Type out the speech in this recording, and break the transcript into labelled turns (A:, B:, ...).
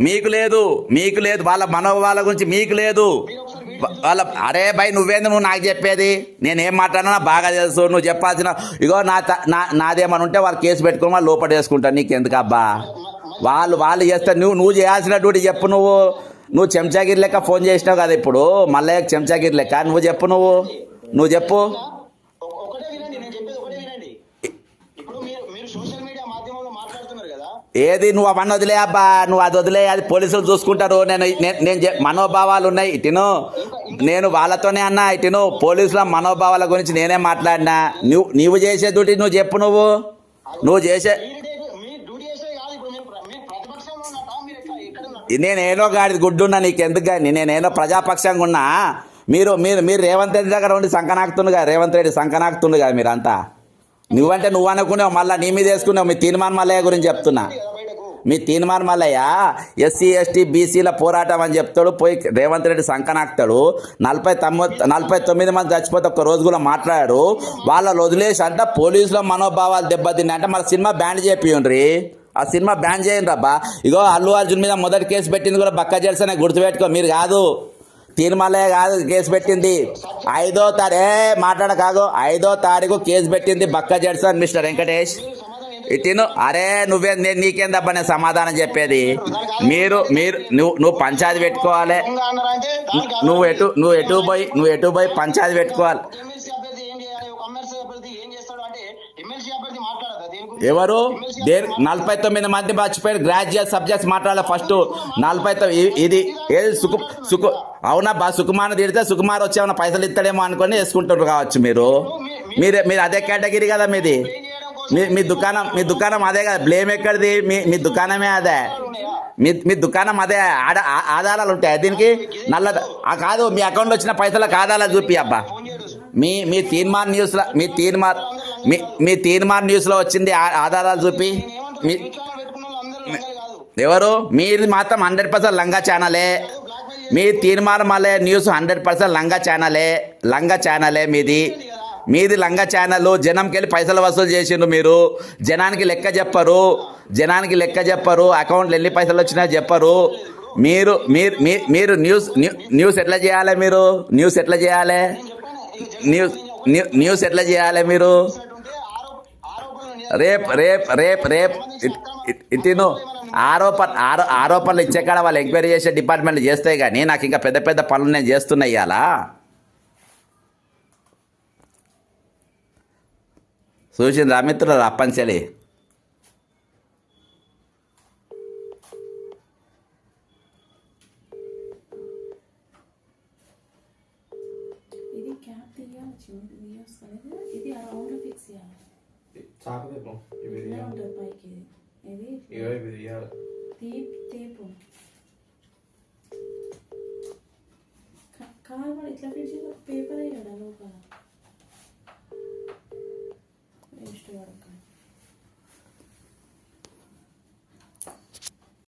A: మీకు లేదు, మీకు లేదు, వాళ్ళ మనోభావాల గురించి మీకు లేదు. వాళ్ళ అరే భయ్ నువ్వేంది నువ్వు నాకు చెప్పేది? నేనేం మాట్లాడినా బాగా తెలుసు. నువ్వు చెప్పాల్సిన ఇగో నాదేమని ఉంటే వాళ్ళు కేసు పెట్టుకుని వాళ్ళు లోపల వేసుకుంటాను. నీకు ఎందుకు అబ్బా? వాళ్ళు చేస్తారు. నువ్వు చేయాల్సిన డ్యూటీ చెప్పు. నువ్వు చెంచాగిరి లెక్క ఫోన్ చేసినావు కదా ఇప్పుడు, మళ్ళీ చెంచాగిరి లెక్క నువ్వు చెప్పు. నువ్వు చెప్పు. ఏది నువ్వు అవన్నీ వదిలే అబ్బా, నువ్వు అది వదిలే, అది పోలీసులు చూసుకుంటారు. నేను మనోభావాలు ఉన్నాయి ఇటును, నేను వాళ్ళతోనే అన్నా ఇటును. పోలీసుల మనోభావాల గురించి నేనే మాట్లాడినా. నువ్వు చేసే డ్యూటీ నువ్వు చెప్పు. నువ్వు చేసే నేనేనో గాడి గుడ్డున్నా నీకెందుకు కానీ, నేనేనో ప్రజాపక్షంగా ఉన్నా. మీరు రేవంత్ రెడ్డి దగ్గర ఉండి సంకనాకుతుండగా, రేవంత్ రెడ్డి సంకనాకుతుండగా మీరంతా. నువ్వంటే నువ్వు అనుకున్నావు, మళ్ళీ నీ మీద వేసుకున్నావు. మీ తీర్మాన్ మల్లయ్య గురించి చెప్తున్నా. మీ తీర్మాన్ మల్లయ్య ఎస్సీ ఎస్టీ బీసీల పోరాటం అని చెప్తాడు, పోయి రేవంత్ రెడ్డి సంకనాకుతాడు. 49 మంది చచ్చిపోతే ఒక్క రోజు కూడా మాట్లాడాడు. వాళ్ళ వదిలేసి అంట పోలీసుల మనోభావాలు దెబ్బతిన్నాయి అంటే మన సినిమా బ్యాన్ చేపియండ్రి. ఆ సినిమా బ్యాన్ చేయండి రబ్బా. ఇగో అల్లు అర్జున్ మీద మొదటి కేసు పెట్టింది కూడా బక్క జెర్సనే, గుర్తుపెట్టుకో. మీరు కాదు, తీర్మాలే కాదు కేసు పెట్టింది. 5వ తారీఖు మాట్లాడకాగు 5వ తారీఖు కేసు పెట్టింది బక్క జెర్సన్ మిస్టర్ వెంకటేష్. ఇటు అరే నీకేందబ్బా నేను సమాధానం చెప్పేది? నువ్వు పంచాయతీ పెట్టుకోవాలి. నువ్వు ఎటు పోయి పంచాయతీ పెట్టుకోవాలి. ఎవరు 49 మంది మర్చిపోయారు. గ్రాడ్యుయేట్ సబ్జెక్ట్స్ మాట్లాడాలి ఫస్ట్. 49 ఇది ఏది అవునబ్బా. సుకుమార్ తిడితే సుకుమార్ వచ్చేమన్నా పైసలు ఇస్తాడేమో అనుకొని వేసుకుంటారు కావచ్చు. మీరు అదే కేటగిరీ కదా మీది. మీ దుకాణం అదే కదా. బ్లేమ్ ఎక్కడిది? మీ దుకాణమే అదే. మీ దుకాణం అదే. ఆధారాలు ఉంటాయి దీనికి. కాదు, మీ అకౌంట్లో వచ్చిన పైసలకు ఆధారాలు చూపి అబ్బా. మీ తీర్మాన్ న్యూస్లో మీ తీర్మాన్ న్యూస్లో వచ్చింది ఆధారాలు చూపి. ఎవరు? మీరు మాత్రం 100% లంగా ఛానలే. మీ తీర్మానం మళ్ళీ న్యూస్ 100% లంగా ఛానలే మీది లంగా ఛానల్. జనంకి వెళ్ళి పైసలు వసూలు చేసిండ్రు మీరు. జనానికి లెక్క చెప్పరు. అకౌంట్లో ఎన్ని పైసలు వచ్చినా చెప్పరు. మీరు న్యూస్ ఎట్లా చేయాలి? న్యూస్ ఎట్లా చేయాలి? మీరు రేప్ ఇటు ఆరోపణలు ఇచ్చే కాడ వాళ్ళు ఎంక్వైరీ చేసే డిపార్ట్మెంట్లు చేస్తాయి. కానీ నాకు ఇంకా పెద్ద పనులు నేను చేస్తున్నా ఇవాళ. చూసిండ్రా మిత్రులు అప్పంచలి?
B: కాదు ఇట్లా పేపర్ అయ్యాడా లోపల.